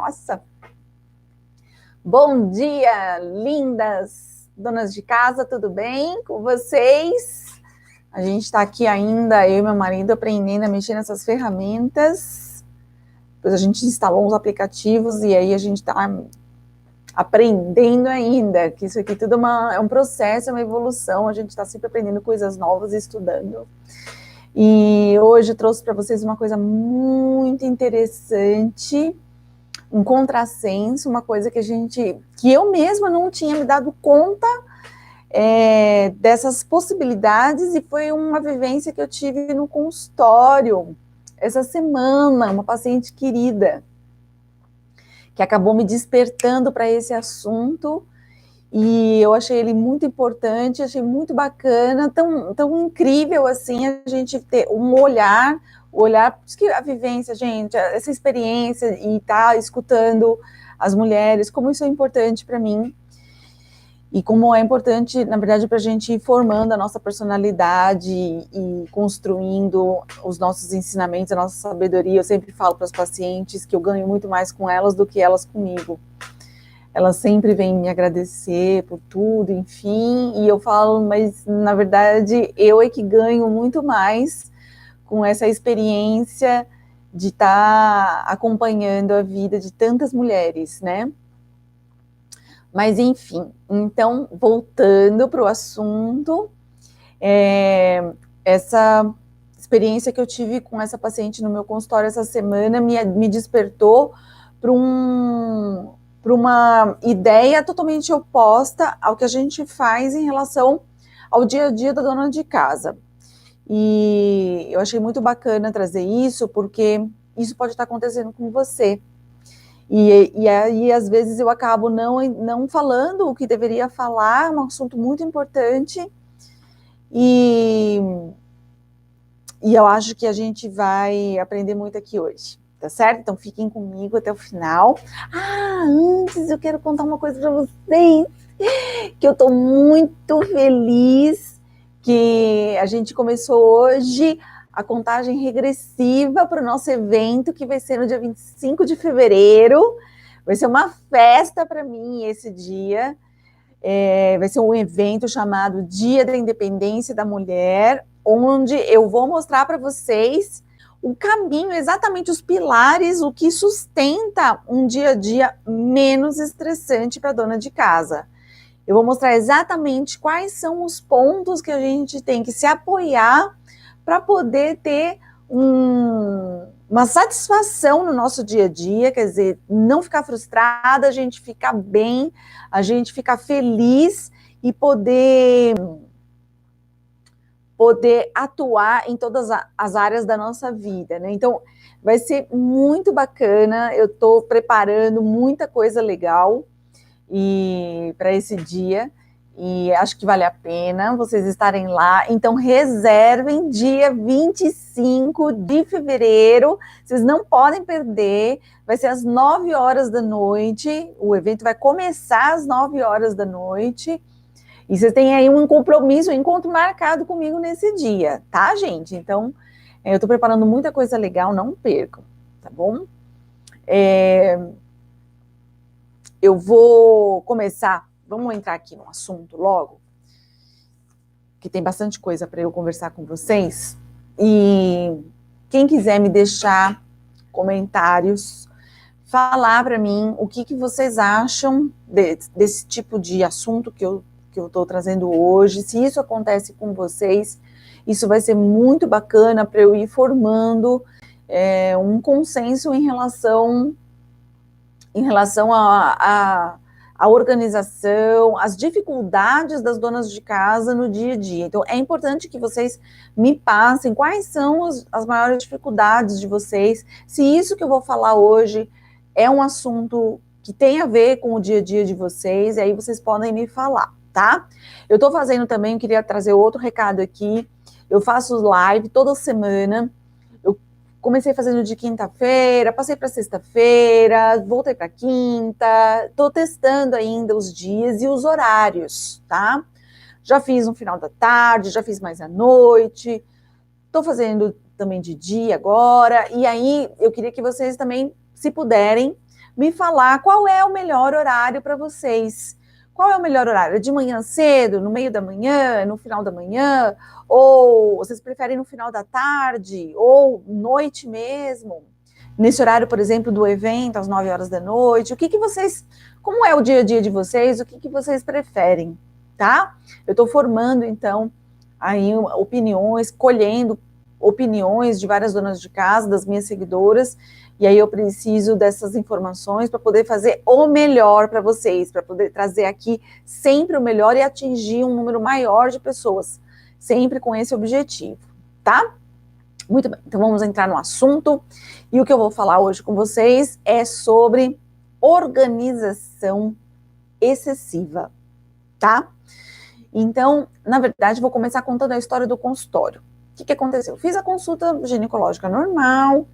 Nossa! Bom dia, lindas donas de casa, tudo bem com vocês? A gente está aqui ainda, eu e meu marido, aprendendo a mexer nessas ferramentas. Depois a gente instalou uns aplicativos e aí a gente está aprendendo ainda, que isso aqui tudo é um processo, é uma evolução, a gente está sempre aprendendo coisas novas e estudando. E hoje eu trouxe para vocês uma coisa muito interessante, um contrassenso, uma coisa que eu mesma não tinha me dado conta dessas possibilidades, e foi uma vivência que eu tive no consultório essa semana, uma paciente querida, que acabou me despertando para esse assunto, e eu achei ele muito importante, achei muito bacana, tão incrível assim, a gente ter um olhar, por isso que a vivência, gente, essa experiência, e tá escutando as mulheres, como isso é importante para mim, e como é importante, na verdade, para a gente ir formando a nossa personalidade e construindo os nossos ensinamentos, a nossa sabedoria. Eu sempre falo para as pacientes que eu ganho muito mais com elas do que elas comigo. Elas sempre vêm me agradecer por tudo, enfim, e eu falo, mas na verdade eu é que ganho muito mais com essa experiência de estar acompanhando a vida de tantas mulheres, né? Mas enfim, então, voltando para o assunto, essa experiência que eu tive com essa paciente no meu consultório essa semana me despertou para uma ideia totalmente oposta ao que a gente faz em relação ao dia a dia da dona de casa. E eu achei muito bacana trazer isso, porque isso pode estar acontecendo com você. E aí, às vezes, eu acabo não falando o que deveria falar, um assunto muito importante, e eu acho que a gente vai aprender muito aqui hoje, tá certo? Então, fiquem comigo até o final. Antes eu quero contar uma coisa para vocês, que eu tô muito feliz que a gente começou hoje a contagem regressiva para o nosso evento, que vai ser no dia 25 de fevereiro. Vai ser uma festa para mim esse dia. Vai ser um evento chamado Dia da Independência da Mulher, onde eu vou mostrar para vocês o caminho, exatamente os pilares, o que sustenta um dia a dia menos estressante para a dona de casa. Eu vou mostrar exatamente quais são os pontos que a gente tem que se apoiar para poder ter uma satisfação no nosso dia a dia, quer dizer, não ficar frustrada, a gente ficar bem, a gente ficar feliz e poder atuar em todas as áreas da nossa vida, né? Então, vai ser muito bacana, eu estou preparando muita coisa legal para esse dia, e acho que vale a pena vocês estarem lá. Então reservem dia 25 de fevereiro, vocês não podem perder, vai ser às 9 horas da noite, o evento vai começar às 9 horas da noite, e vocês têm aí um compromisso, um encontro marcado comigo nesse dia, tá, gente? Então, eu estou preparando muita coisa legal, não percam, tá bom? Eu vou começar, vamos entrar aqui no assunto logo, que tem bastante coisa para eu conversar com vocês, e quem quiser me deixar comentários, falar para mim o que vocês acham desse tipo de assunto que eu estou trazendo hoje, se isso acontece com vocês, isso vai ser muito bacana para eu ir formando um consenso em relação à organização, às dificuldades das donas de casa no dia a dia. Então, é importante que vocês me passem quais são as maiores dificuldades de vocês, se isso que eu vou falar hoje é um assunto que tem a ver com o dia a dia de vocês, e aí vocês podem me falar, tá? Eu estou fazendo também, eu queria trazer outro recado aqui, eu faço live toda semana. Comecei fazendo de quinta-feira, passei para sexta-feira, voltei para quinta, estou testando ainda os dias e os horários, tá? Já fiz no final da tarde, já fiz mais à noite, estou fazendo também de dia agora, e aí eu queria que vocês também, se puderem, me falar qual é o melhor horário para vocês. Qual é o melhor horário? De manhã cedo, no meio da manhã, no final da manhã? Ou vocês preferem no final da tarde? Ou noite mesmo? Nesse horário, por exemplo, do evento, às 9 horas da noite? O que vocês... Como é o dia a dia de vocês? O que vocês preferem? Tá? Eu estou formando, então, aí opiniões, colhendo opiniões de várias donas de casa, das minhas seguidoras, e aí eu preciso dessas informações para poder fazer o melhor para vocês, para poder trazer aqui sempre o melhor e atingir um número maior de pessoas, sempre com esse objetivo, tá? Muito bem, então vamos entrar no assunto, e o que eu vou falar hoje com vocês é sobre organização excessiva, tá? Então, na verdade, vou começar contando a história do consultório. O que aconteceu? Eu fiz a consulta ginecológica normal,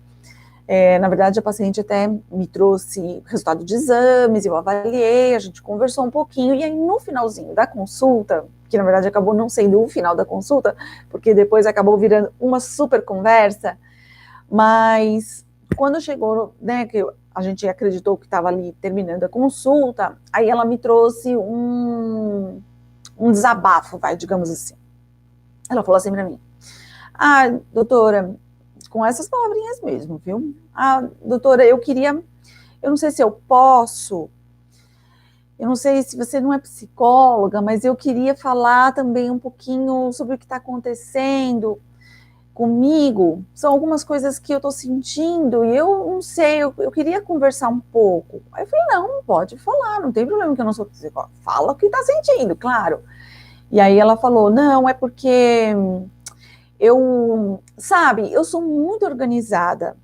na verdade a paciente até me trouxe resultado de exames, eu avaliei, a gente conversou um pouquinho, e aí no finalzinho da consulta, que na verdade acabou não sendo o final da consulta, porque depois acabou virando uma super conversa, mas quando chegou, né, que a gente acreditou que estava ali terminando a consulta, aí ela me trouxe um desabafo, digamos assim. Ela falou assim para mim: ah, doutora, com essas palavrinhas mesmo, viu? Ah, doutora, eu não sei se eu posso, eu não sei se você não é psicóloga, mas eu queria falar também um pouquinho sobre o que está acontecendo comigo. São algumas coisas que eu estou sentindo e eu não sei, eu queria conversar um pouco. Aí eu falei: não, pode falar, não tem problema que eu não sou psicóloga. Fala o que está sentindo, claro. E aí ela falou: não, é porque eu sou muito organizada,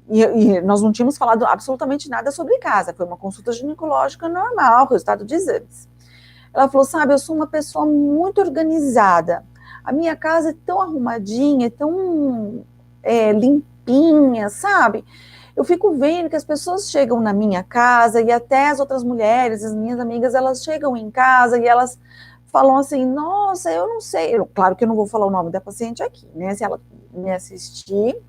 e nós não tínhamos falado absolutamente nada sobre casa, foi uma consulta ginecológica normal, resultado de exames. Ela falou: sabe, eu sou uma pessoa muito organizada, a minha casa é tão arrumadinha, tão limpinha, sabe? Eu fico vendo que as pessoas chegam na minha casa, e até as outras mulheres, as minhas amigas, elas chegam em casa e elas falam assim: nossa, eu não sei, claro que eu não vou falar o nome da paciente aqui, né, se ela me assistir,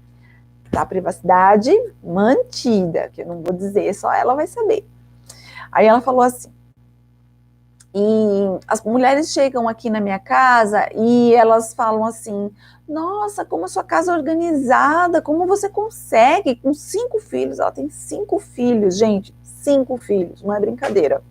tá, privacidade mantida, que eu não vou dizer, só ela vai saber. Aí ela falou assim: e as mulheres chegam aqui na minha casa e elas falam assim: nossa, como a sua casa é organizada, como você consegue, com 5 filhos, ela tem 5 filhos, gente, 5 filhos, não é brincadeira.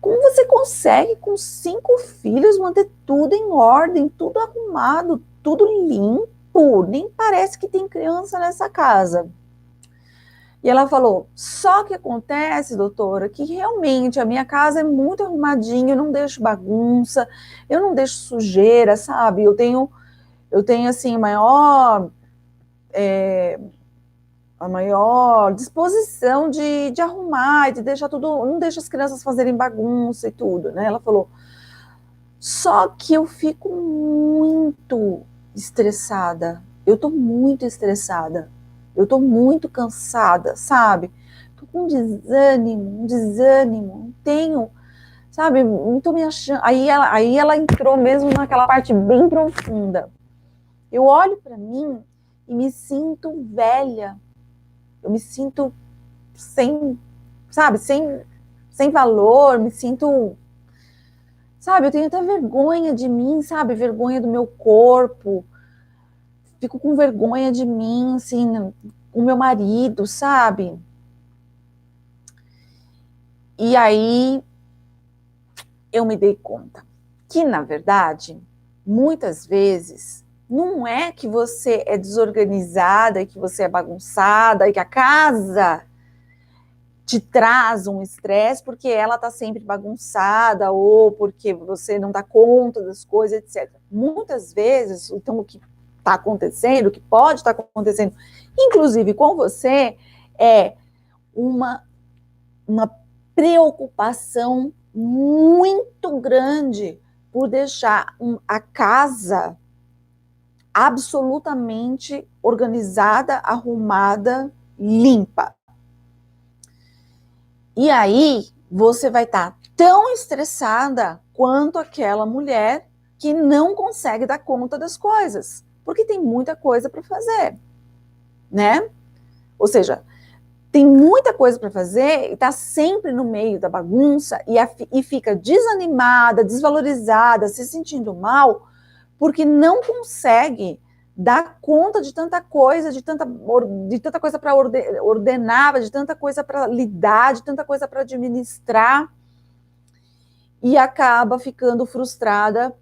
Como você consegue, com 5 filhos, manter tudo em ordem, tudo arrumado, tudo limpo? Nem parece que tem criança nessa casa. E ela falou: só que acontece, doutora, que realmente a minha casa é muito arrumadinha, eu não deixo bagunça, eu não deixo sujeira, sabe? Eu tenho assim, a maior disposição de arrumar, de deixar tudo, não deixo as crianças fazerem bagunça e tudo, né? Ela falou: só que eu fico muito estressada, eu tô muito estressada, eu tô muito cansada, sabe? Tô com um desânimo, não tenho, sabe? Não tô me achando. Aí ela entrou mesmo naquela parte bem profunda. Eu olho para mim e me sinto velha, eu me sinto sem, sabe, sem valor, me sinto, sabe, eu tenho até vergonha de mim, sabe, vergonha do meu corpo, fico com vergonha de mim, assim, com meu marido, sabe? E aí eu me dei conta que, na verdade, muitas vezes, não é que você é desorganizada, que você é bagunçada, e que a casa te traz um estresse porque ela está sempre bagunçada ou porque você não dá conta das coisas, etc. Muitas vezes, então, o que está acontecendo, o que pode estar acontecendo, inclusive com você, é uma preocupação muito grande por deixar a casa absolutamente organizada, arrumada, limpa. E aí, você vai estar tão estressada quanto aquela mulher que não consegue dar conta das coisas, porque tem muita coisa para fazer, né? Ou seja, tem muita coisa para fazer e está sempre no meio da bagunça e fica desanimada, desvalorizada, se sentindo mal, porque não consegue dar conta de tanta coisa, de tanta coisa para ordenar, de tanta coisa para lidar, de tanta coisa para administrar, e acaba ficando frustrada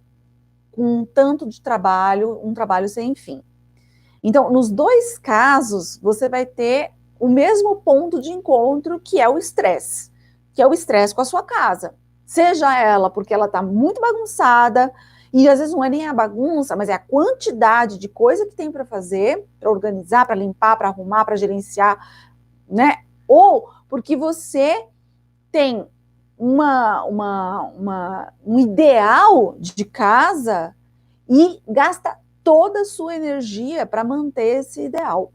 com um tanto de trabalho, um trabalho sem fim. Então, nos dois casos, você vai ter o mesmo ponto de encontro, que é o estresse com a sua casa. Seja ela porque ela está muito bagunçada, e às vezes não é nem a bagunça, mas é a quantidade de coisa que tem para fazer, para organizar, para limpar, para arrumar, para gerenciar, né? Ou porque você tem um ideal de casa e gasta toda a sua energia para manter esse ideal.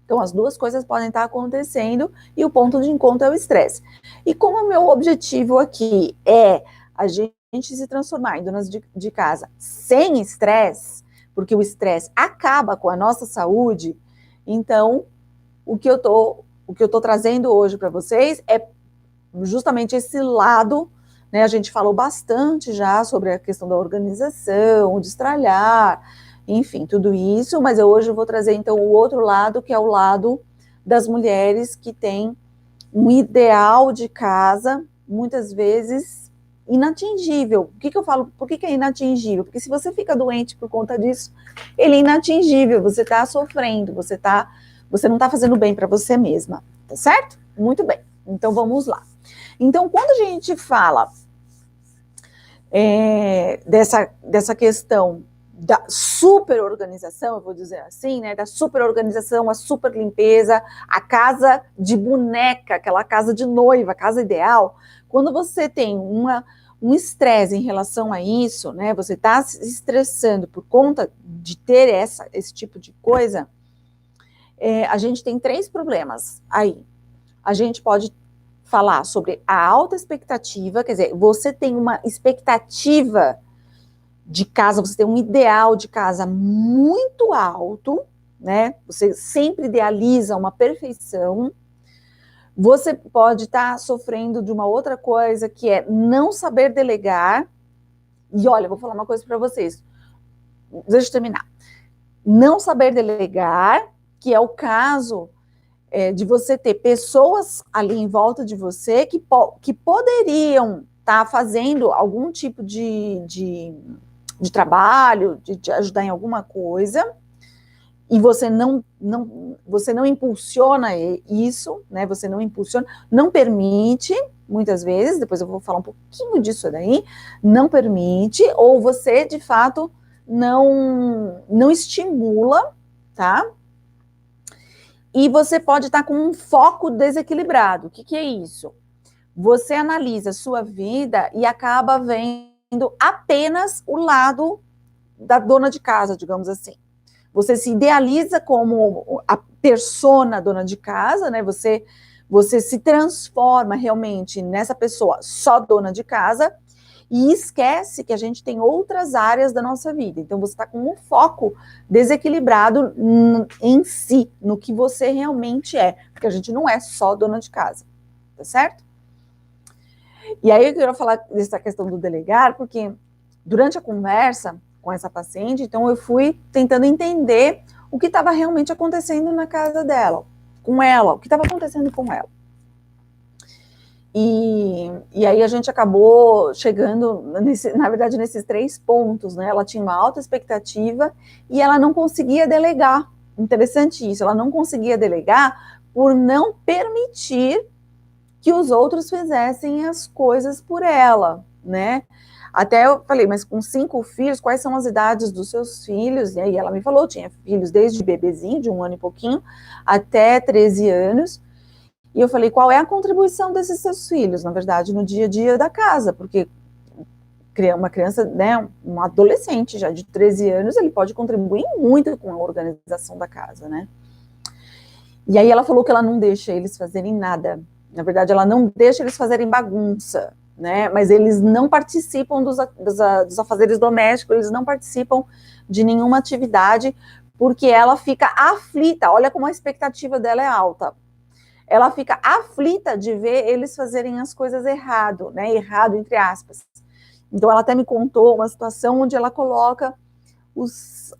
Então, as duas coisas podem estar acontecendo e o ponto de encontro é o estresse. E como o meu objetivo aqui é a gente se transformar em donas de casa sem estresse, porque o estresse acaba com a nossa saúde, então o que eu tô trazendo hoje para vocês é justamente esse lado, né? A gente falou bastante já sobre a questão da organização, o destralhar, enfim, tudo isso, mas hoje eu vou trazer então o outro lado, que é o lado das mulheres que têm um ideal de casa, muitas vezes inatingível. O que eu falo? Por que é inatingível? Porque se você fica doente por conta disso, ele é inatingível, você está sofrendo, você não está fazendo bem para você mesma, tá certo? Muito bem, então vamos lá. Então, quando a gente fala dessa questão da superorganização, eu vou dizer assim, né, da superorganização, a super limpeza, a casa de boneca, aquela casa de noiva, a casa ideal, quando você tem um estresse em relação a isso, né, você está se estressando por conta de ter esse tipo de coisa, a gente tem 3 problemas aí. A gente pode falar sobre a alta expectativa, quer dizer, você tem uma expectativa de casa, você tem um ideal de casa muito alto, né? Você sempre idealiza uma perfeição. Você pode estar sofrendo de uma outra coisa, que é não saber delegar. E olha, eu vou falar uma coisa para vocês. Deixa eu terminar. Não saber delegar, que é o caso de você ter pessoas ali em volta de você que poderiam estar fazendo algum tipo de trabalho, de te ajudar em alguma coisa, e você não impulsiona isso, né? Você não impulsiona, não permite, muitas vezes, depois eu vou falar um pouquinho disso daí, não permite, ou você, de fato, não estimula, tá? E você pode estar com um foco desequilibrado. O que é isso? Você analisa a sua vida e acaba vendo apenas o lado da dona de casa, digamos assim. Você se idealiza como a persona dona de casa, né? Você se transforma realmente nessa pessoa só dona de casa e esquece que a gente tem outras áreas da nossa vida. Então, você está com um foco desequilibrado em si, no que você realmente é, porque a gente não é só dona de casa, tá certo? E aí eu quero falar dessa questão do delegar, porque durante a conversa com essa paciente, então eu fui tentando entender o que estava realmente acontecendo na casa dela, com ela, o que estava acontecendo com ela. E aí a gente acabou chegando, na verdade, nesses 3 pontos, né? Ela tinha uma alta expectativa e ela não conseguia delegar. Interessante isso, ela não conseguia delegar por não permitir que os outros fizessem as coisas por ela, né? Até eu falei, mas com 5 filhos, quais são as idades dos seus filhos? E aí ela me falou, tinha filhos desde bebezinho, de 1 ano e pouquinho, até 13 anos. E eu falei, qual é a contribuição desses seus filhos, na verdade, no dia a dia da casa? Porque uma criança, né, um adolescente já de 13 anos, ele pode contribuir muito com a organização da casa, né? E aí ela falou que ela não deixa eles fazerem nada. Na verdade, ela não deixa eles fazerem bagunça, né? Mas eles não participam dos afazeres domésticos, eles não participam de nenhuma atividade, porque ela fica aflita. Olha como a expectativa dela é alta. ela fica aflita de ver eles fazerem as coisas errado, né? Errado, entre aspas. Então, ela até me contou uma situação onde ela coloca os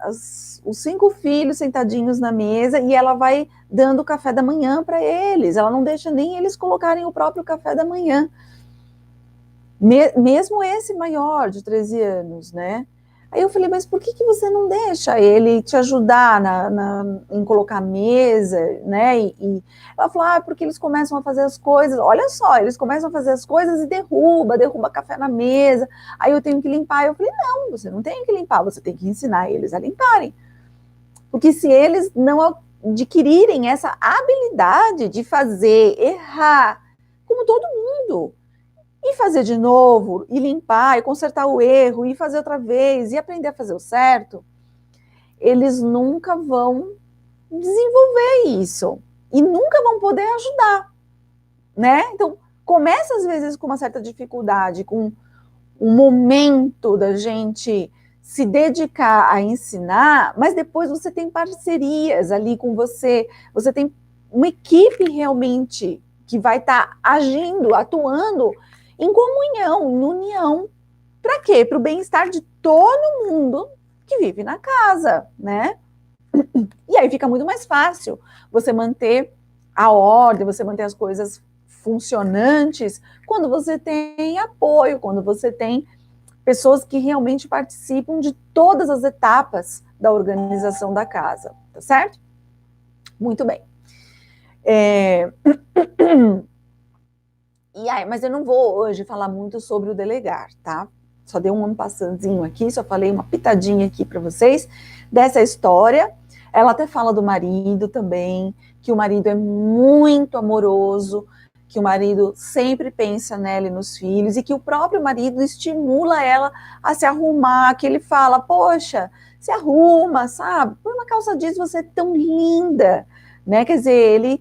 5 filhos sentadinhos na mesa e ela vai dando o café da manhã para eles. Ela não deixa nem eles colocarem o próprio café da manhã. Mesmo esse maior, de 13 anos, né? Aí eu falei, mas por que você não deixa ele te ajudar em colocar a mesa, né? E ela falou, porque eles começam a fazer as coisas, olha só, eles começam a fazer as coisas e derruba café na mesa, aí eu tenho que limpar. Eu falei, não, você não tem que limpar, você tem que ensinar eles a limparem. Porque se eles não adquirirem essa habilidade de fazer, errar, como todo mundo, e fazer de novo, e limpar, e consertar o erro, e fazer outra vez, e aprender a fazer o certo, eles nunca vão desenvolver isso. E nunca vão poder ajudar, né? Então, começa às vezes com uma certa dificuldade, com um momento da gente se dedicar a ensinar, mas depois você tem parcerias ali com você tem uma equipe realmente que vai estar agindo, atuando em comunhão, em união. Para quê? Para o bem-estar de todo mundo que vive na casa, né? E aí fica muito mais fácil você manter a ordem, você manter as coisas funcionantes quando você tem apoio, quando você tem pessoas que realmente participam de todas as etapas da organização da casa, tá certo? Muito bem. Mas eu não vou hoje falar muito sobre o delegar, tá? Só dei um passadinho aqui, só falei uma pitadinha aqui para vocês dessa história. Ela até fala do marido também, que o marido é muito amoroso, que o marido sempre pensa nela e nos filhos, e que o próprio marido estimula ela a se arrumar, que ele fala, poxa, se arruma, sabe? Põe uma calça jeans, você é tão linda, né? Quer dizer,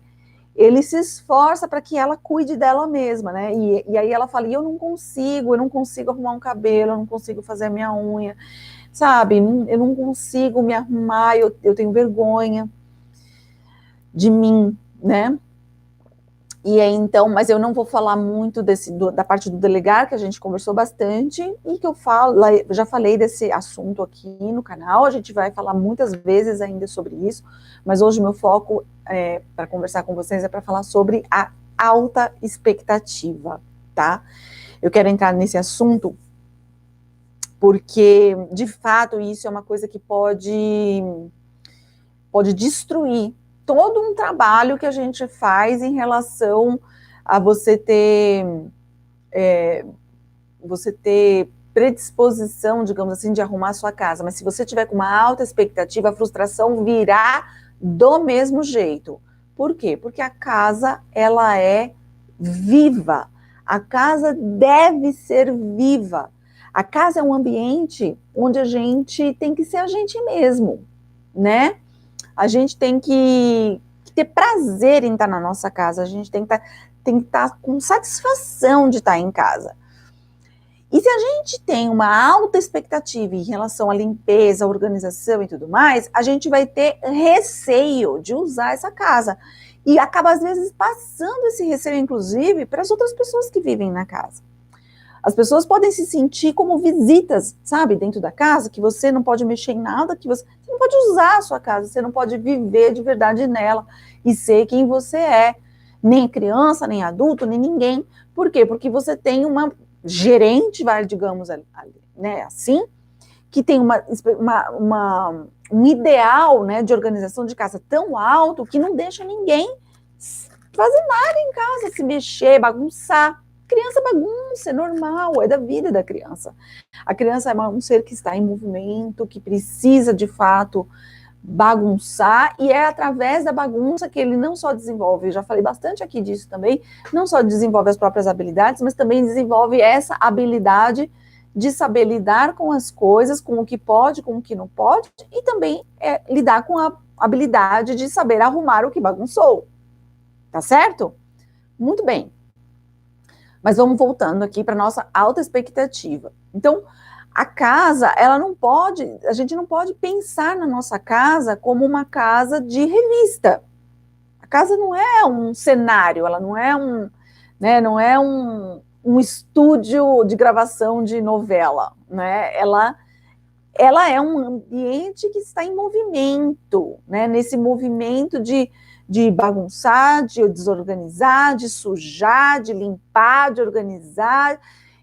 ele se esforça para que ela cuide dela mesma, né? E aí ela fala, eu não consigo arrumar um cabelo, eu não consigo fazer a minha unha, sabe? Eu não consigo me arrumar, eu tenho vergonha de mim, né? E aí, então, mas eu não vou falar muito da parte do delegar, que a gente conversou bastante, e que eu já falei desse assunto aqui no canal, a gente vai falar muitas vezes ainda sobre isso, mas hoje o meu foco para conversar com vocês é para falar sobre a alta expectativa, tá? Eu quero entrar nesse assunto porque, de fato, isso é uma coisa que pode destruir todo um trabalho que a gente faz em relação a você ter predisposição, digamos assim, de arrumar a sua casa. Mas se você tiver com uma alta expectativa, a frustração virá do mesmo jeito. Por quê? Porque a casa, ela é viva. A casa deve ser viva. A casa é um ambiente onde a gente tem que ser a gente mesmo, né? A gente tem que ter prazer em estar na nossa casa, a gente tem que estar com satisfação de estar em casa. E se a gente tem uma alta expectativa em relação à limpeza, à organização e tudo mais, a gente vai ter receio de usar essa casa. E acaba, às vezes, passando esse receio, inclusive, para as outras pessoas que vivem na casa. As pessoas podem se sentir como visitas, sabe, dentro da casa, que você não pode mexer em nada, que você não pode usar a sua casa, você não pode viver de verdade nela e ser quem você é. Nem criança, nem adulto, nem ninguém. Por quê? Porque você tem uma gerente, digamos, né, assim, que tem um ideal, né, de organização de casa tão alto que não deixa ninguém fazer nada em casa, se mexer, bagunçar. Criança bagunça, é normal, é da vida da criança. A criança é um ser que está em movimento, que precisa, de fato, bagunçar, e é através da bagunça que ele não só desenvolve, eu já falei bastante aqui disso também, não só desenvolve as próprias habilidades, mas também desenvolve essa habilidade de saber lidar com as coisas, com o que pode, com o que não pode, e também lidar com a habilidade de saber arrumar o que bagunçou. Tá certo? Muito bem. Mas vamos voltando aqui para nossa alta expectativa. Então, a casa, a gente não pode pensar na nossa casa como uma casa de revista. casa não é um cenário, ela não é né, não é um estúdio de gravação de novela, né? Ela é um ambiente que está em movimento, né? Nesse movimento de bagunçar, de desorganizar, de sujar, de limpar, de organizar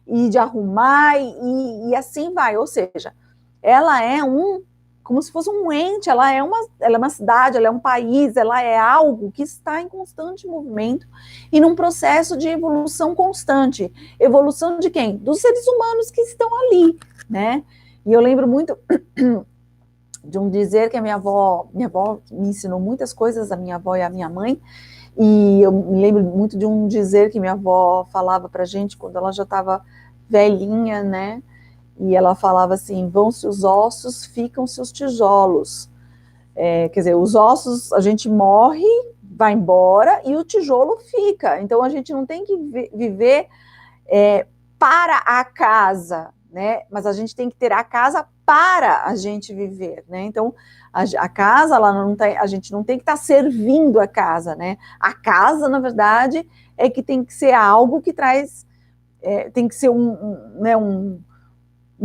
e de arrumar e assim vai. Ou seja, ela é como se fosse um ente, ela é uma cidade, ela é um país, ela é algo que está em constante movimento e num processo de evolução constante. Evolução de quem? Dos seres humanos que estão ali, né? E eu lembro muito de um dizer que a minha avó me ensinou muitas coisas, a minha avó e a minha mãe, e eu me lembro muito de um dizer que minha avó falava pra gente quando ela já estava velhinha, né? E ela falava assim: vão-se os ossos, ficam-se os tijolos. Quer dizer, os ossos, a gente morre, vai embora, e o tijolo fica. Então, a gente não tem que viver para a casa, né? Mas a gente tem que ter a casa para a gente viver, né? Então, a casa, ela não tem, a gente não tem que estar servindo a casa, né? A casa, na verdade, é que tem que ser algo que traz, tem que ser né, um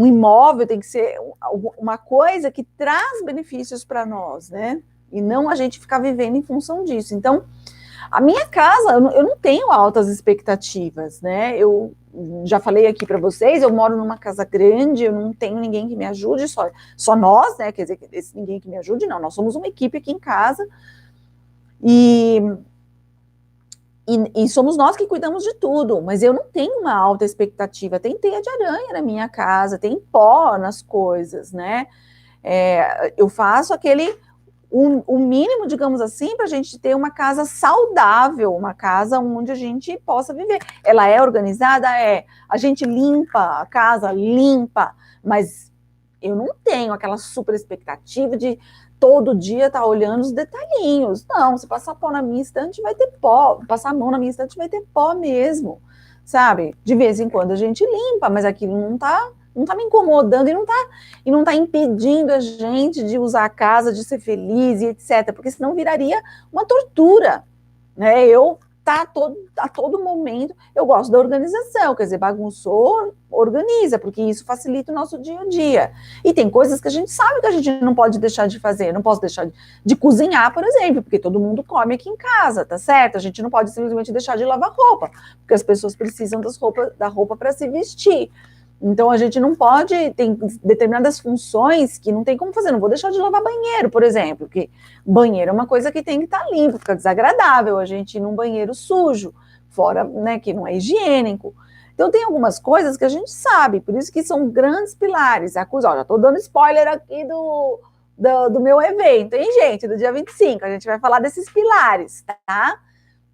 imóvel, tem que ser uma coisa que traz benefícios para nós, né? E não a gente ficar vivendo em função disso. Então, a minha casa, eu não tenho altas expectativas, né? Eu já falei aqui para vocês, eu moro numa casa grande, eu não tenho ninguém que me ajude, só nós, né? Quer dizer, esse ninguém que me ajude, não. Nós somos uma equipe aqui em casa e somos nós que cuidamos de tudo, mas eu não tenho uma alta expectativa. Tem teia de aranha na minha casa, tem pó nas coisas, né? Eu faço o mínimo, digamos assim, para a gente ter uma casa saudável, uma casa onde a gente possa viver. Ela é organizada? É. A gente limpa a casa? Limpa. Mas eu não tenho aquela super expectativa de todo dia estar olhando os detalhinhos. Não, se passar pó na minha estante, vai ter pó. Passar a mão na minha estante, vai ter pó mesmo, sabe? De vez em quando a gente limpa, mas aquilo não tá me incomodando e não tá impedindo a gente de usar a casa, de ser feliz e etc, porque senão viraria uma tortura, né? A todo momento, eu gosto da organização, quer dizer, bagunçou, organiza, porque isso facilita o nosso dia a dia. E tem coisas que a gente sabe que a gente não pode deixar de fazer, não posso deixar de cozinhar, por exemplo, porque todo mundo come aqui em casa, tá certo? A gente não pode simplesmente deixar de lavar roupa, porque as pessoas precisam da roupa para se vestir. Então, a gente não pode, tem determinadas funções que não tem como fazer. Não vou deixar de lavar banheiro, por exemplo, porque banheiro é uma coisa que tem que estar limpo, fica desagradável a gente ir num banheiro sujo, fora, né, que não é higiênico. Então, tem algumas coisas que a gente sabe, por isso que são grandes pilares. A coisa, ó, já estou dando spoiler aqui do meu evento, hein, gente, do dia 25, a gente vai falar desses pilares, tá?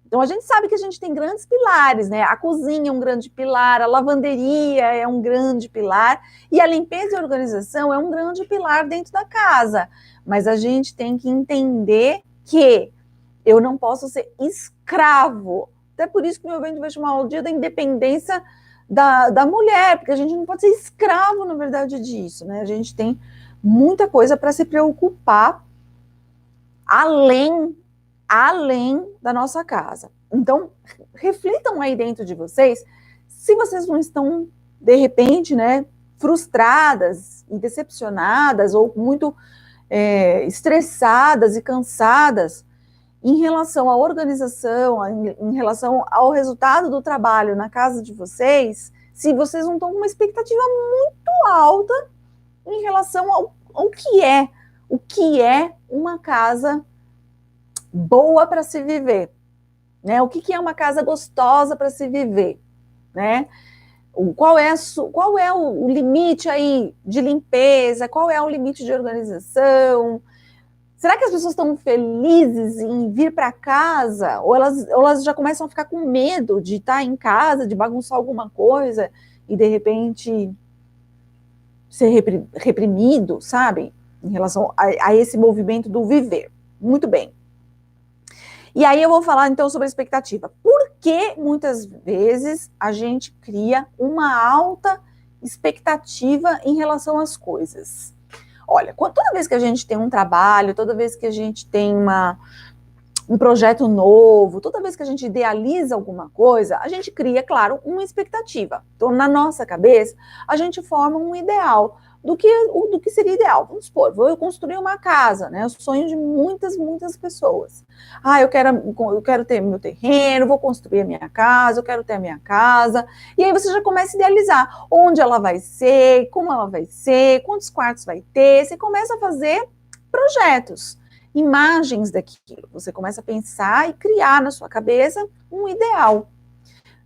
Então, a gente sabe que a gente tem grandes pilares, né? A cozinha é um grande pilar, a lavanderia é um grande pilar, e a limpeza e a organização é um grande pilar dentro da casa. Mas a gente tem que entender que eu não posso ser escravo. Até por isso que o meu evento vai chamar o Dia da Independência da Mulher, porque a gente não pode ser escravo, na verdade, disso, né? A gente tem muita coisa para se preocupar além da nossa casa. Então, reflitam aí dentro de vocês se vocês não estão, de repente, né, frustradas e decepcionadas ou muito estressadas e cansadas em relação à organização, em relação ao resultado do trabalho na casa de vocês, se vocês não estão com uma expectativa muito alta em relação ao que é uma casa boa para se viver, né? O que é uma casa gostosa para se viver, né? Qual é o limite aí de limpeza? Qual é o limite de organização? Será que as pessoas estão felizes em vir para casa? Ou elas já começam a ficar com medo de estar em casa, de bagunçar alguma coisa e de repente ser reprimido, sabe? Em relação a esse movimento do viver. Muito bem. E aí eu vou falar então sobre a expectativa. Por que muitas vezes a gente cria uma alta expectativa em relação às coisas? Olha, toda vez que a gente tem um trabalho, toda vez que a gente tem um projeto novo, toda vez que a gente idealiza alguma coisa, a gente cria, claro, uma expectativa. Então, na nossa cabeça, a gente forma um ideal do que seria ideal. Vamos supor, vou construir uma casa, né? O sonho de muitas, muitas pessoas. Ah, eu quero ter meu terreno, vou construir a minha casa, eu quero ter a minha casa. E aí você já começa a idealizar onde ela vai ser, como ela vai ser, quantos quartos vai ter. Você começa a fazer projetos, imagens daquilo. Você começa a pensar e criar na sua cabeça um ideal.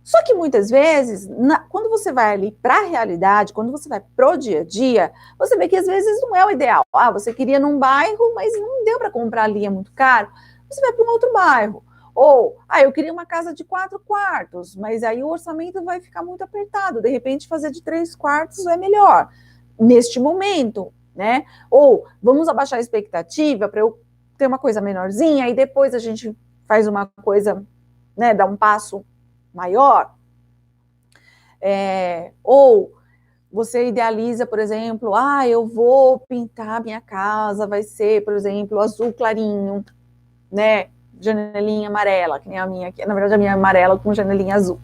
Só que muitas vezes, quando você vai ali para a realidade, quando você vai pro dia a dia, você vê que às vezes não é o ideal. Ah, você queria num bairro, mas não deu para comprar ali, é muito caro. Você vai para um outro bairro. Ou, eu queria uma casa de 4 quartos, mas aí o orçamento vai ficar muito apertado. De repente, fazer de 3 quartos é melhor, neste momento, né? Ou, vamos abaixar a expectativa para eu ter uma coisa menorzinha, e depois a gente faz uma coisa, né, dá um passo maior. Ou você idealiza, por exemplo, eu vou pintar minha casa, vai ser, por exemplo, azul clarinho, né, janelinha amarela, que nem a minha aqui, na verdade a minha é amarela com janelinha azul.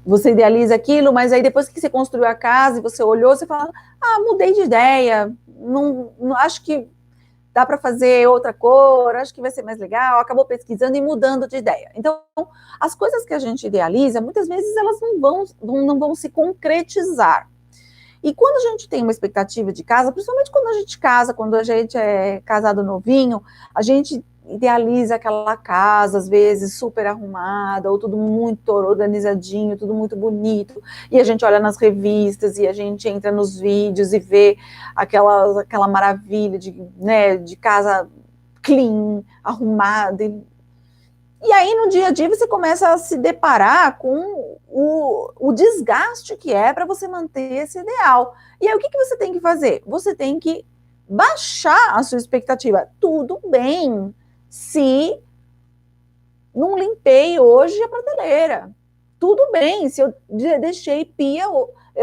Você idealiza aquilo, mas aí depois que você construiu a casa e você olhou, você fala, mudei de ideia, não acho que dá para fazer outra cor, acho que vai ser mais legal, acabou pesquisando e mudando de ideia. Então, as coisas que a gente idealiza, muitas vezes elas não vão se concretizar. E quando a gente tem uma expectativa de casa, principalmente quando a gente casa, quando a gente é casado novinho, a gente idealiza aquela casa, às vezes super arrumada, ou tudo muito organizadinho, tudo muito bonito, e a gente olha nas revistas, e a gente entra nos vídeos e vê aquela maravilha de casa clean, arrumada, e aí, no dia a dia, você começa a se deparar com o desgaste que é para você manter esse ideal. E aí, o que você tem que fazer? Você tem que baixar a sua expectativa. Tudo bem se não limpei hoje a prateleira. Tudo bem se eu deixei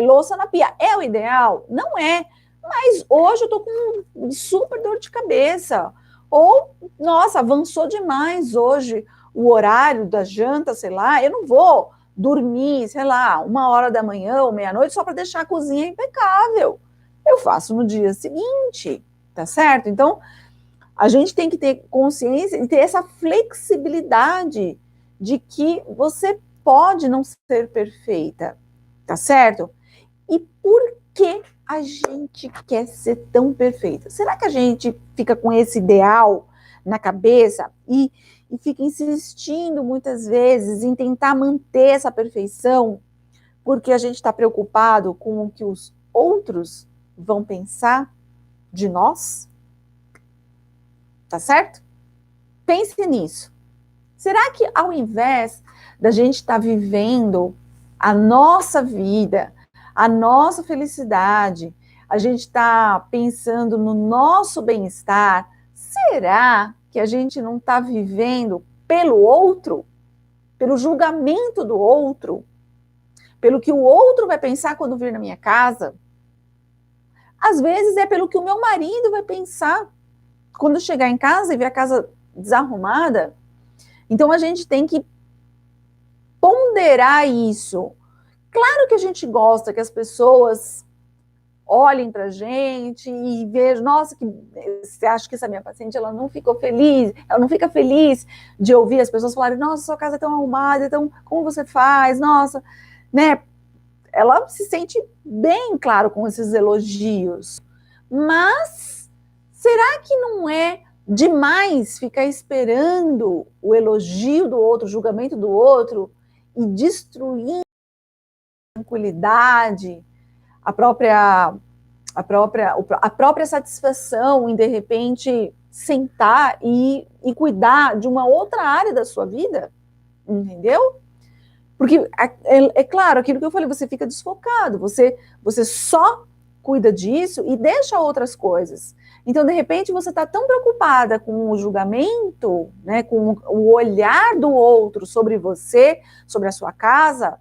louça na pia. É o ideal? Não é. Mas hoje eu tô com super dor de cabeça. Ou, nossa, avançou demais hoje o horário da janta, sei lá, eu não vou dormir, sei lá, 1h da manhã ou meia-noite só para deixar a cozinha impecável. Eu faço no dia seguinte, tá certo? Então, a gente tem que ter consciência e ter essa flexibilidade de que você pode não ser perfeita, tá certo? E por que a gente quer ser tão perfeita? Será que a gente fica com esse ideal na cabeça e fica insistindo muitas vezes em tentar manter essa perfeição porque a gente está preocupado com o que os outros vão pensar de nós? Tá certo? Pense nisso. Será que ao invés da gente estar vivendo a nossa vida, a nossa felicidade, a gente está pensando no nosso bem-estar, será que a gente não está vivendo pelo outro, pelo julgamento do outro, pelo que o outro vai pensar quando vir na minha casa? Às vezes é pelo que o meu marido vai pensar quando chegar em casa e ver a casa desarrumada. Então a gente tem que ponderar isso. Claro que a gente gosta que as pessoas olhem para a gente e vejam, nossa, você acha que essa minha paciente ela não ficou feliz, ela não fica feliz de ouvir as pessoas falarem, nossa, sua casa é tão arrumada, então como você faz, nossa, né? Ela se sente bem, claro, com esses elogios, mas será que não é demais ficar esperando o elogio do outro, o julgamento do outro e destruir a tranquilidade, a própria satisfação em, de repente, sentar e cuidar de uma outra área da sua vida? Entendeu? Porque, é claro, aquilo que eu falei, você fica desfocado, você só cuida disso e deixa outras coisas. Então, de repente, você está tão preocupada com o julgamento, né, com o olhar do outro sobre você, sobre a sua casa,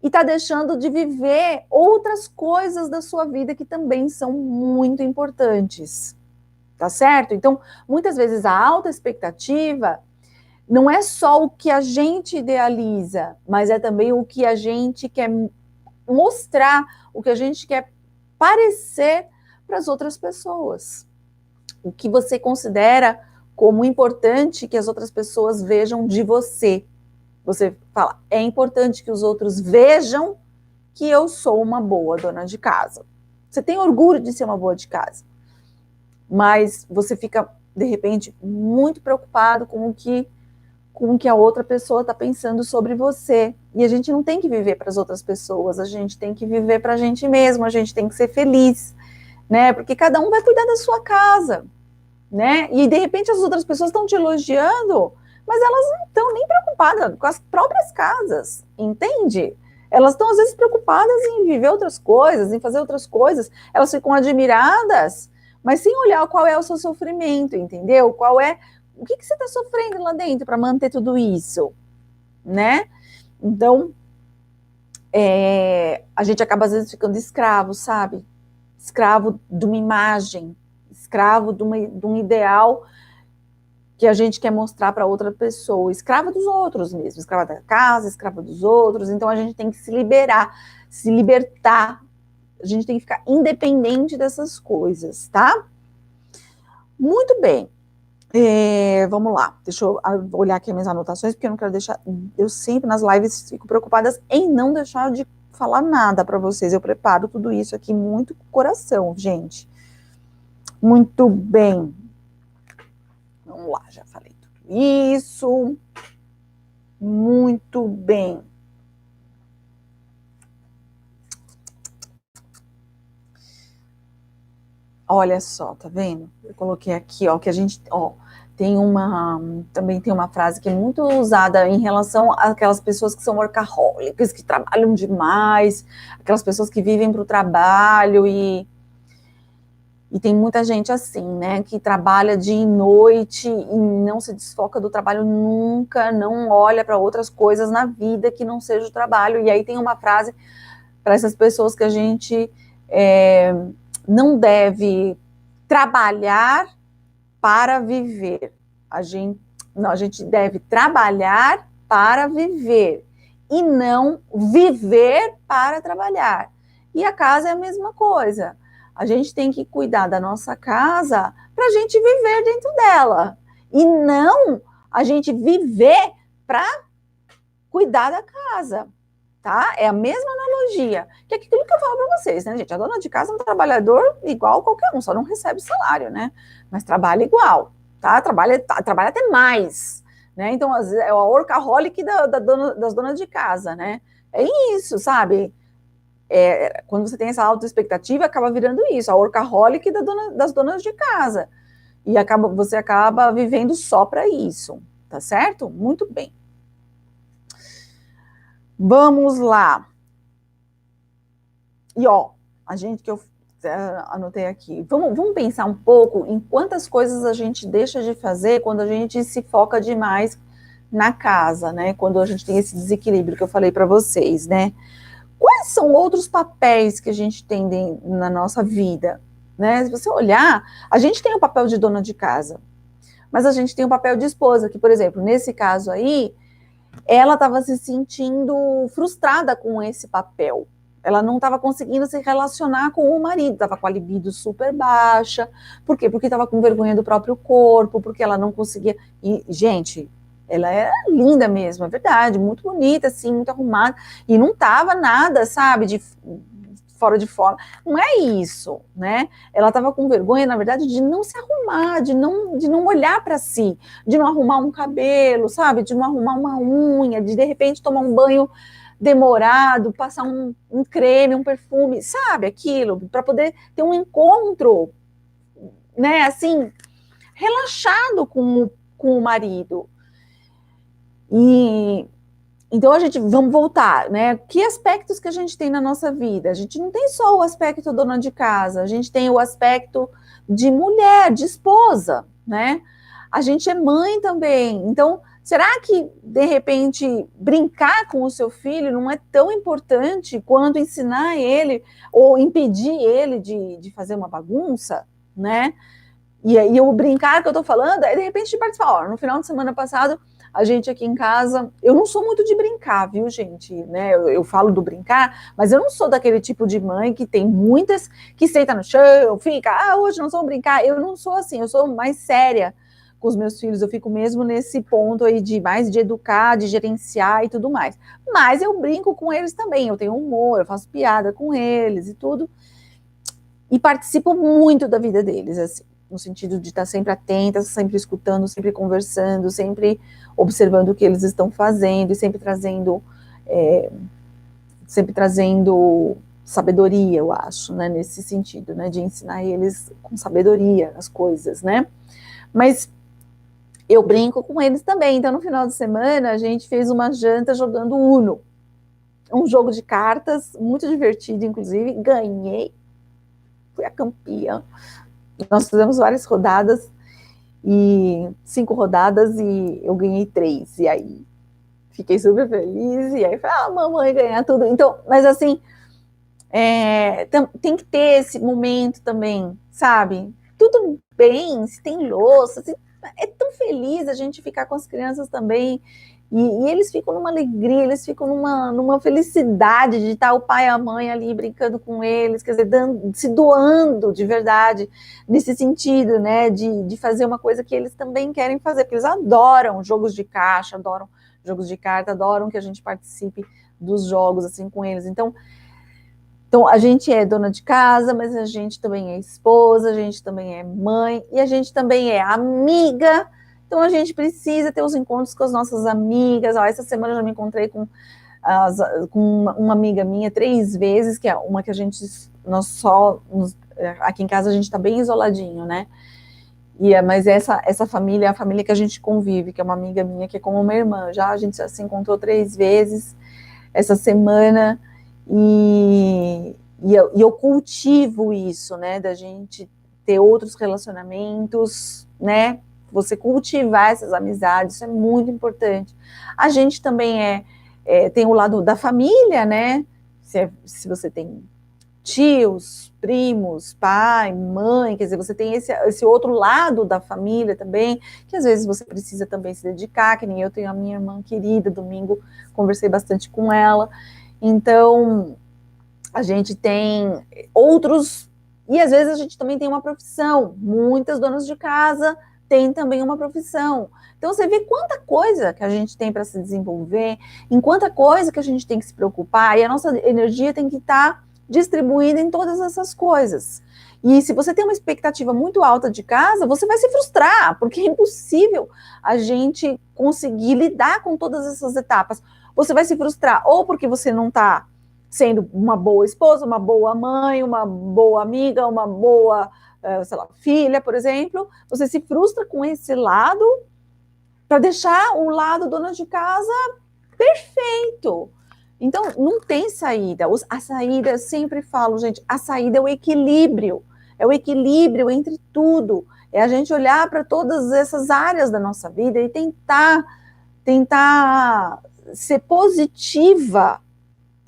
e está deixando de viver outras coisas da sua vida que também são muito importantes. tá certo? Então, muitas vezes a alta expectativa não é só o que a gente idealiza, mas é também o que a gente quer mostrar, o que a gente quer parecer para as outras pessoas. O que você considera como importante que as outras pessoas vejam de você. Você fala, é importante que os outros vejam que eu sou uma boa dona de casa. Você tem orgulho de ser uma boa de casa, mas você fica, de repente, muito preocupado com o que a outra pessoa está pensando sobre você. E a gente não tem que viver para as outras pessoas, a gente tem que viver para a gente mesmo, a gente tem que ser feliz, né? Porque cada um vai cuidar da sua casa, né? E de repente as outras pessoas estão te elogiando, mas elas não estão nem preocupadas com as próprias casas, entende? Elas estão às vezes preocupadas em viver outras coisas, em fazer outras coisas, elas ficam admiradas, mas sem olhar qual é o seu sofrimento, entendeu? O que você está sofrendo lá dentro para manter tudo isso, né? Então, a gente acaba às vezes ficando escravo, sabe? Escravo de uma imagem, escravo de um ideal que a gente quer mostrar para outra pessoa, escravo dos outros mesmo, escravo da casa, escravo dos outros. Então a gente tem que se libertar, a gente tem que ficar independente dessas coisas, tá? Muito bem. Vamos lá, deixa eu olhar aqui as minhas anotações, porque eu não quero deixar, eu sempre nas lives fico preocupada em não deixar de falar nada para vocês, eu preparo tudo isso aqui muito com o coração, gente. Muito bem. Vamos lá, já falei tudo isso. Muito bem. Olha só, tá vendo? Eu coloquei aqui, ó, que a gente, ó, também tem uma frase que é muito usada em relação àquelas pessoas que são workaholics, que trabalham demais, aquelas pessoas que vivem para o trabalho e tem muita gente assim, né, que trabalha dia e noite e não se desfoca do trabalho nunca, não olha para outras coisas na vida que não seja o trabalho. E aí tem uma frase para essas pessoas que a gente não deve trabalhar para viver. A gente deve trabalhar para viver e não viver para trabalhar. E a casa é a mesma coisa. A gente tem que cuidar da nossa casa para a gente viver dentro dela. E não a gente viver para cuidar da casa. Tá? É a mesma analogia. Que é aquilo que eu falo para vocês, né, gente? A dona de casa é um trabalhador igual qualquer um, só não recebe salário, né? Mas trabalha igual, tá? Trabalha até mais. Né? Então, é o workaholic das donas de casa, né? É isso, sabe? Quando você tem essa autoexpectativa, acaba virando isso, a workaholic das donas de casa. E você acaba vivendo só para isso, tá certo? Muito bem. Vamos lá. E ó, que eu anotei aqui, vamos pensar um pouco em quantas coisas a gente deixa de fazer quando a gente se foca demais na casa, né? Quando a gente tem esse desequilíbrio que eu falei para vocês, né? Quais são outros papéis que a gente tem na nossa vida, né? Se você olhar, a gente tem o papel de dona de casa, mas a gente tem o papel de esposa, que, por exemplo, nesse caso aí, ela estava se sentindo frustrada com esse papel. Ela não estava conseguindo se relacionar com o marido, estava com a libido super baixa. Por quê? Porque estava com vergonha do próprio corpo, porque ela não conseguia. E, gente, ela era linda mesmo, é verdade, muito bonita, assim, muito arrumada. E não estava nada, sabe, de fora de forma. Não é isso, né? Ela estava com vergonha, na verdade, de não se arrumar, de não olhar para si, de não arrumar um cabelo, sabe? De não arrumar uma unha, de repente tomar um banho demorado, passar um creme, um perfume, sabe? Aquilo, para poder ter um encontro, né? Assim, relaxado com o marido. E então vamos voltar, né? Que aspectos que a gente tem na nossa vida? A gente não tem só o aspecto dona de casa, a gente tem o aspecto de mulher, de esposa, né? A gente é mãe também. Então, será que, de repente, brincar com o seu filho não é tão importante quanto ensinar ele ou impedir ele de fazer uma bagunça, né? E aí o brincar que eu tô falando, aí de repente de participar, ó, no final de semana passado, a gente aqui em casa, eu não sou muito de brincar, viu, gente, né, eu falo do brincar, mas eu não sou daquele tipo de mãe que tem muitas, que senta no chão, fica, hoje nós vamos brincar, eu não sou assim, eu sou mais séria com os meus filhos, eu fico mesmo nesse ponto aí de mais de educar, de gerenciar e tudo mais, mas eu brinco com eles também, eu tenho humor, eu faço piada com eles e tudo, e participo muito da vida deles, assim, no sentido de estar sempre atenta, sempre escutando, sempre conversando, sempre observando o que eles estão fazendo, e sempre trazendo sabedoria, eu acho, né, nesse sentido, né, de ensinar eles com sabedoria as coisas, né, mas eu brinco com eles também, então no final de semana a gente fez uma janta jogando Uno, um jogo de cartas, muito divertido, inclusive, ganhei, fui a campeã. Nós fizemos várias rodadas, 5 rodadas, e eu ganhei 3, e aí fiquei super feliz, e aí falei, mamãe ganhar tudo. Então, mas assim, tem que ter esse momento também, sabe? Tudo bem, se tem louça, é tão feliz a gente ficar com as crianças também, e eles ficam numa alegria, eles ficam numa felicidade de estar o pai e a mãe ali brincando com eles, quer dizer, se doando de verdade, nesse sentido, né, de fazer uma coisa que eles também querem fazer, porque eles adoram jogos de caixa, adoram jogos de carta, adoram que a gente participe dos jogos assim com eles. Então a gente é dona de casa, mas a gente também é esposa, a gente também é mãe, e a gente também é amiga. Então a gente precisa ter os encontros com as nossas amigas. Essa semana eu já me encontrei com uma amiga minha 3 vezes, que é uma que aqui em casa a gente está bem isoladinho, né? Mas essa família é a família que a gente convive, que é uma amiga minha, que é como uma irmã. A gente já se encontrou 3 vezes essa semana, e eu cultivo isso, né, da gente ter outros relacionamentos, né, você cultivar essas amizades, isso é muito importante. A gente também tem o lado da família, né, se você tem tios, primos, pai, mãe, quer dizer, você tem esse outro lado da família também, que às vezes você precisa também se dedicar, que nem eu tenho a minha irmã querida, domingo conversei bastante com ela. Então, a gente tem outros, e às vezes a gente também tem uma profissão, muitas donas de casa têm também uma profissão. Então, você vê quanta coisa que a gente tem para se desenvolver, em quanta coisa que a gente tem que se preocupar, e a nossa energia tem que estar distribuída em todas essas coisas. E se você tem uma expectativa muito alta de casa, você vai se frustrar, porque é impossível a gente conseguir lidar com todas essas etapas. Você vai se frustrar ou porque você não está sendo uma boa esposa, uma boa mãe, uma boa amiga, uma boa, sei lá, filha, por exemplo. Você se frustra com esse lado para deixar o lado dona de casa perfeito. Então, não tem saída. A saída, eu sempre falo, gente, a saída é o equilíbrio. É o equilíbrio entre tudo. É a gente olhar para todas essas áreas da nossa vida e tentar ser positiva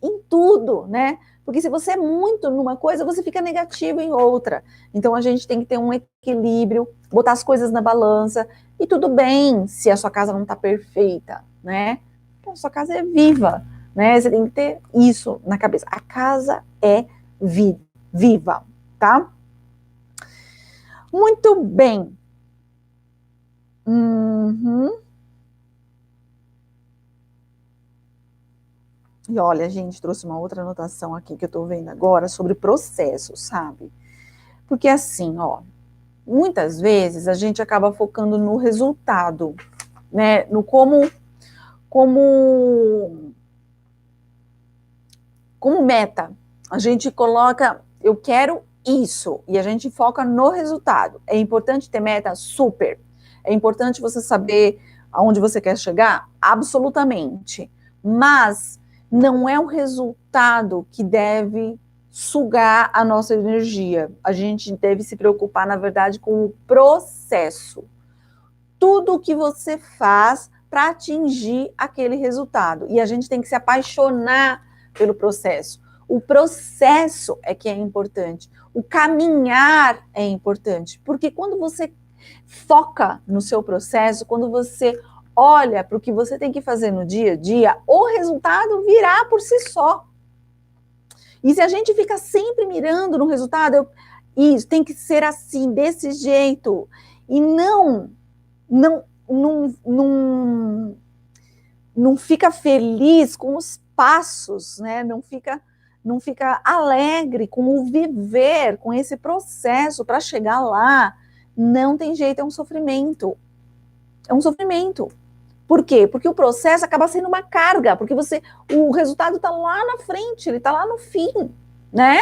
em tudo, né? Porque se você é muito numa coisa, você fica negativo em outra. Então a gente tem que ter um equilíbrio, botar as coisas na balança, e tudo bem se a sua casa não está perfeita, né? Porque a sua casa é viva, né? Você tem que ter isso na cabeça. A casa é viva, tá? Muito bem. E olha, a gente trouxe uma outra anotação aqui que eu tô vendo agora sobre processo, sabe? Porque assim, ó, muitas vezes a gente acaba focando no resultado, né? No como meta. A gente coloca, eu quero isso, e a gente foca no resultado. É importante ter meta? Super. É importante você saber aonde você quer chegar? Absolutamente. Mas não é o resultado que deve sugar a nossa energia. A gente deve se preocupar, na verdade, com o processo. Tudo o que você faz para atingir aquele resultado. E a gente tem que se apaixonar pelo processo. O processo é que é importante. O caminhar é importante. Porque quando você foca no seu processo, quando você olha para o que você tem que fazer no dia a dia, o resultado virá por si só. E se a gente fica sempre mirando no resultado, isso tem que ser assim, desse jeito, e não fica feliz com os passos, né? Não fica alegre com o viver, com esse processo para chegar lá. Não tem jeito, é um sofrimento. É um sofrimento. Por quê? Porque o processo acaba sendo uma carga, porque o resultado está lá na frente, ele está lá no fim, né?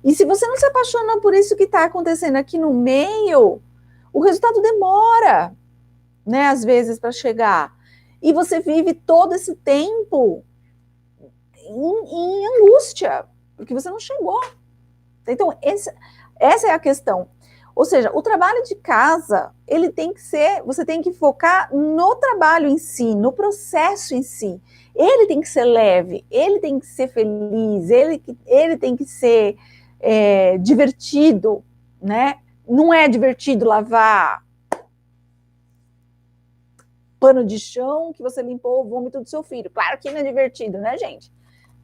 E se você não se apaixona por isso que está acontecendo aqui no meio, o resultado demora, né? Às vezes para chegar. E você vive todo esse tempo em angústia, porque você não chegou. Então, essa é a questão. Ou seja, o trabalho de casa, ele tem que ser, você tem que focar no trabalho em si, no processo em si. Ele tem que ser leve, ele tem que ser feliz, ele tem que ser divertido, né? Não é divertido lavar pano de chão que você limpou o vômito do seu filho. Claro que não é divertido, né, gente?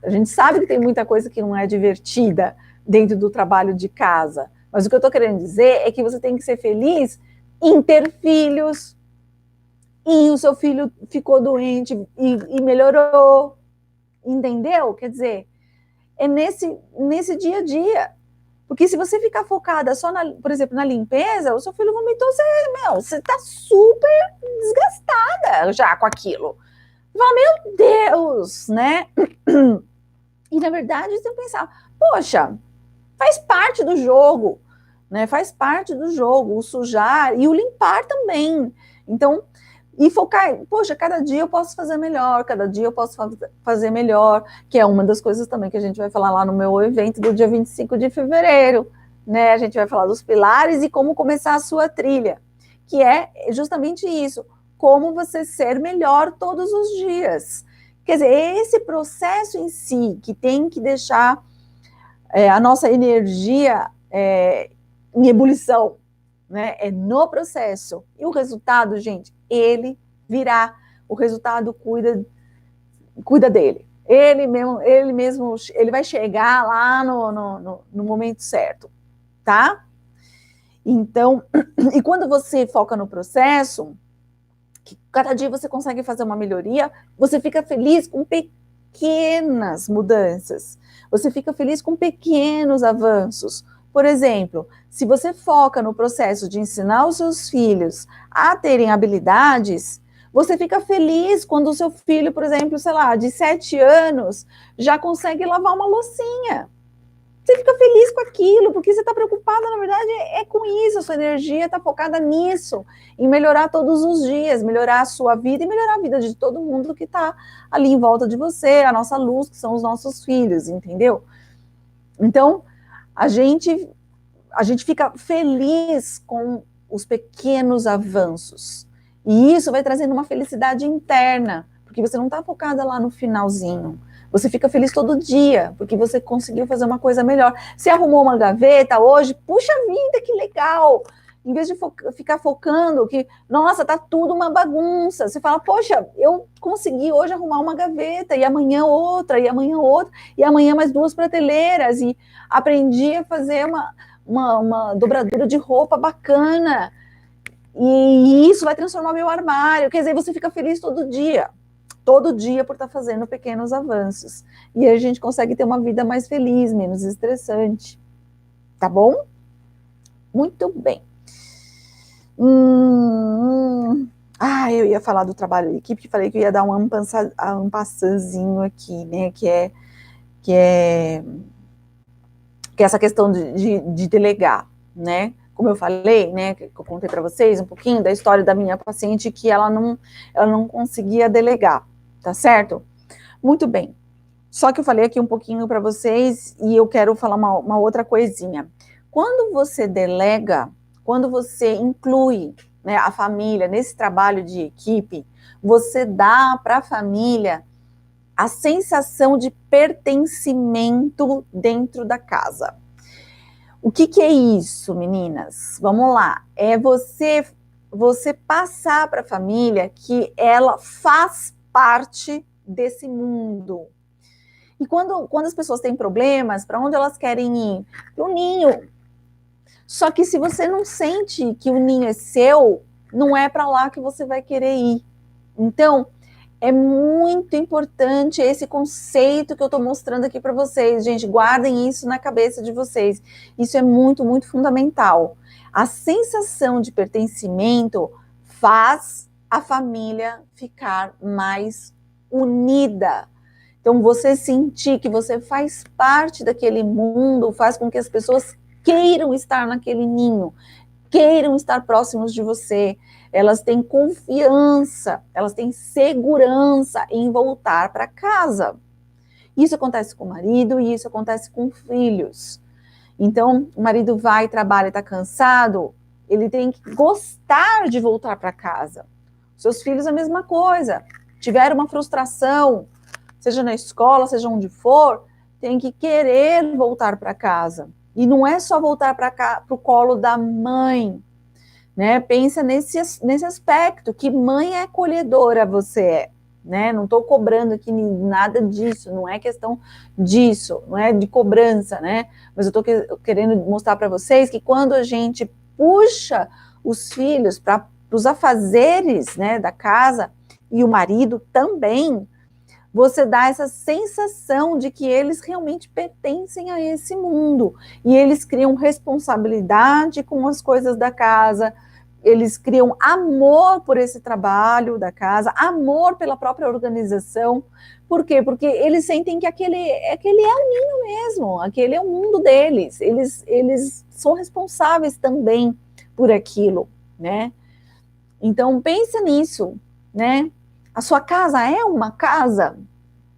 A gente sabe que tem muita coisa que não é divertida dentro do trabalho de casa. Mas o que eu estou querendo dizer é que você tem que ser feliz em ter filhos, e o seu filho ficou doente e melhorou. Entendeu? Quer dizer, é nesse dia a dia. Porque se você ficar focada só, por exemplo, na limpeza, o seu filho vomitou, você está super desgastada já com aquilo. Você fala, meu Deus, né? E na verdade você tem que pensar, poxa, faz parte do jogo, né? Faz parte do jogo, o sujar e o limpar também. Então, e focar, poxa, cada dia eu posso fazer melhor, cada dia eu posso fazer melhor, que é uma das coisas também que a gente vai falar lá no meu evento do dia 25 de fevereiro, né? A gente vai falar dos pilares e como começar a sua trilha, que é justamente isso, como você ser melhor todos os dias. Quer dizer, esse processo em si que tem que deixar a nossa energia em ebulição, né? É no processo. E o resultado, gente, ele virá. O resultado cuida dele. Ele mesmo, ele vai chegar lá no momento certo, tá? Então, e quando você foca no processo, que cada dia você consegue fazer uma melhoria, você fica feliz com pequenas mudanças. Você fica feliz com pequenos avanços. Por exemplo, se você foca no processo de ensinar os seus filhos a terem habilidades, você fica feliz quando o seu filho, por exemplo, sei lá, de 7 anos, já consegue lavar uma loucinha. Você fica feliz com aquilo, porque você está preocupada, na verdade, com isso, a sua energia está focada nisso, em melhorar todos os dias, melhorar a sua vida e melhorar a vida de todo mundo que está ali em volta de você, a nossa luz, que são os nossos filhos, entendeu? Então, a gente fica feliz com os pequenos avanços, e isso vai trazendo uma felicidade interna, porque você não está focada lá no finalzinho. Você fica feliz todo dia, porque você conseguiu fazer uma coisa melhor. Você arrumou uma gaveta hoje, puxa vida, que legal! Em vez de ficar focando que, nossa, tá tudo uma bagunça. Você fala, poxa, eu consegui hoje arrumar uma gaveta, e amanhã outra, e amanhã outra, e amanhã mais 2 prateleiras, e aprendi a fazer uma dobradura de roupa bacana, e isso vai transformar meu armário. Quer dizer, você fica feliz todo dia por estar fazendo pequenos avanços. E a gente consegue ter uma vida mais feliz, menos estressante. Tá bom? Muito bem. Eu ia falar do trabalho de equipe, falei que eu ia dar um passanzinho aqui, né? Que é essa questão de delegar, né? Como eu falei, né? Que eu contei para vocês um pouquinho da história da minha paciente, que ela não conseguia delegar. Tá certo? Muito bem. Só que eu falei aqui um pouquinho para vocês e eu quero falar uma outra coisinha. Quando você delega, quando você inclui, né, a família nesse trabalho de equipe, você dá para a família a sensação de pertencimento dentro da casa. O que é isso, meninas? Vamos lá. É você passar para a família que ela faz parte desse mundo. E quando as pessoas têm problemas, para onde elas querem ir? Para o ninho. Só que se você não sente que o ninho é seu, não é para lá que você vai querer ir. Então, é muito importante esse conceito que eu estou mostrando aqui para vocês. Gente, guardem isso na cabeça de vocês. Isso é muito, muito fundamental. A sensação de pertencimento faz a família ficar mais unida. Então, você sentir que você faz parte daquele mundo faz com que as pessoas queiram estar naquele ninho, queiram estar próximos de você. Elas têm confiança, elas têm segurança em voltar para casa. Isso acontece com o marido e isso acontece com filhos. Então, o marido vai, trabalha, está cansado, ele tem que gostar de voltar para casa. Seus filhos a mesma coisa. Tiveram uma frustração, seja na escola, seja onde for, tem que querer voltar para casa. E não é só voltar para o colo da mãe, né? Pensa nesse aspecto, que mãe é acolhedora você é, né? Não estou cobrando aqui nada disso, não é questão disso, não é de cobrança, né? Mas eu estou querendo mostrar para vocês que quando a gente puxa os filhos para os afazeres, né, da casa, e o marido também, você dá essa sensação de que eles realmente pertencem a esse mundo, e eles criam responsabilidade com as coisas da casa, eles criam amor por esse trabalho da casa, amor pela própria organização. Por quê? Porque eles sentem que aquele é o ninho mesmo, aquele é o mundo deles, eles são responsáveis também por aquilo, né? Então, pensa nisso, né? A sua casa é uma casa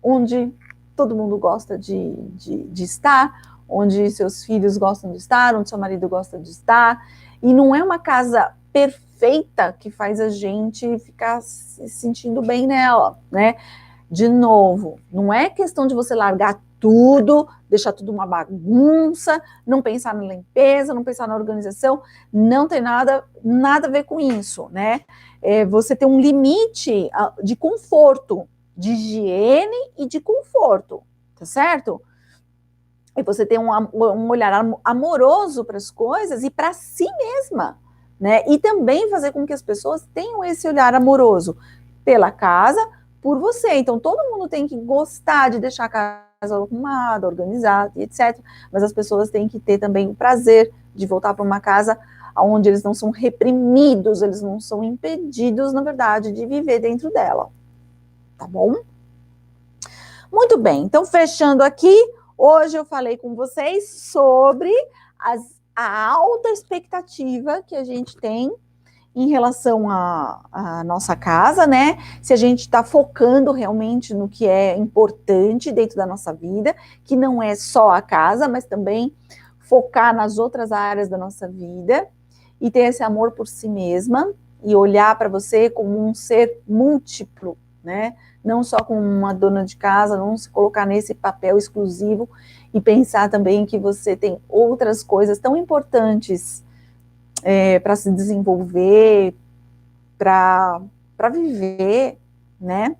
onde todo mundo gosta de estar, onde seus filhos gostam de estar, onde seu marido gosta de estar, e não é uma casa perfeita que faz a gente ficar se sentindo bem nela, né? De novo, não é questão de você largar tudo, deixar tudo uma bagunça, não pensar na limpeza, não pensar na organização, não tem nada a ver com isso, né? Você tem um limite de conforto, de higiene e de conforto, tá certo? E você tem um olhar amoroso para as coisas e para si mesma, né? E também fazer com que as pessoas tenham esse olhar amoroso pela casa, por você. Então, todo mundo tem que gostar de deixar a casa arrumada, organizada, etc. Mas as pessoas têm que ter também o prazer de voltar para uma casa onde eles não são reprimidos, eles não são impedidos, na verdade, de viver dentro dela. Tá bom? Muito bem, então fechando aqui, hoje eu falei com vocês sobre a alta expectativa que a gente tem em relação à nossa casa, né? Se a gente está focando realmente no que é importante dentro da nossa vida, que não é só a casa, mas também focar nas outras áreas da nossa vida e ter esse amor por si mesma e olhar para você como um ser múltiplo, né? Não só como uma dona de casa, não se colocar nesse papel exclusivo e pensar também que você tem outras coisas tão importantes para se desenvolver, para viver, né?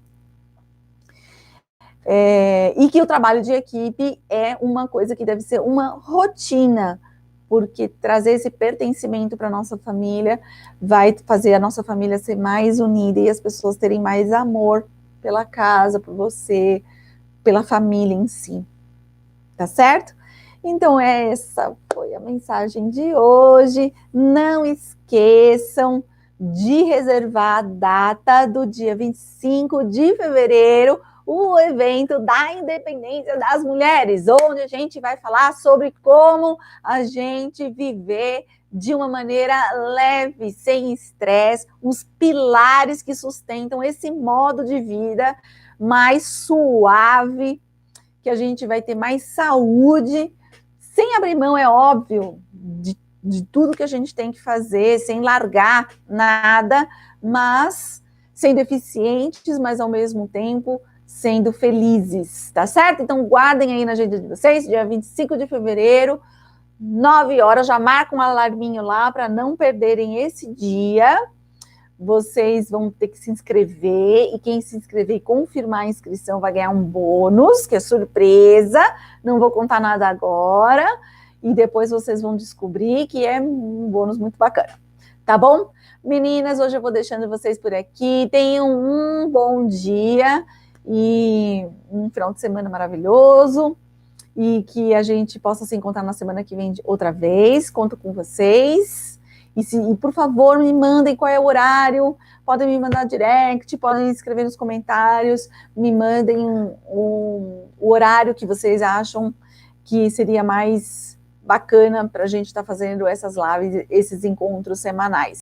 E que o trabalho de equipe é uma coisa que deve ser uma rotina, porque trazer esse pertencimento para a nossa família vai fazer a nossa família ser mais unida e as pessoas terem mais amor pela casa, por você, pela família em si. Tá certo? Então, essa foi a mensagem de hoje. Não esqueçam de reservar a data do dia 25 de fevereiro, o evento da Independência das Mulheres, onde a gente vai falar sobre como a gente viver de uma maneira leve, sem estresse, os pilares que sustentam esse modo de vida mais suave, que a gente vai ter mais saúde, sem abrir mão, é óbvio, de tudo que a gente tem que fazer, sem largar nada, mas sendo eficientes, mas ao mesmo tempo sendo felizes, tá certo? Então guardem aí na agenda de vocês, dia 25 de fevereiro, 9 horas, já marca um alarminho lá para não perderem esse dia. Vocês vão ter que se inscrever, e quem se inscrever e confirmar a inscrição vai ganhar um bônus, que é surpresa, não vou contar nada agora, e depois vocês vão descobrir que é um bônus muito bacana, tá bom? Meninas, hoje eu vou deixando vocês por aqui, tenham um bom dia, e um final de semana maravilhoso, e que a gente possa se encontrar na semana que vem outra vez, conto com vocês. E por favor, me mandem qual é o horário, podem me mandar direct, podem escrever nos comentários, me mandem o horário que vocês acham que seria mais bacana para a gente estar fazendo essas lives, esses encontros semanais.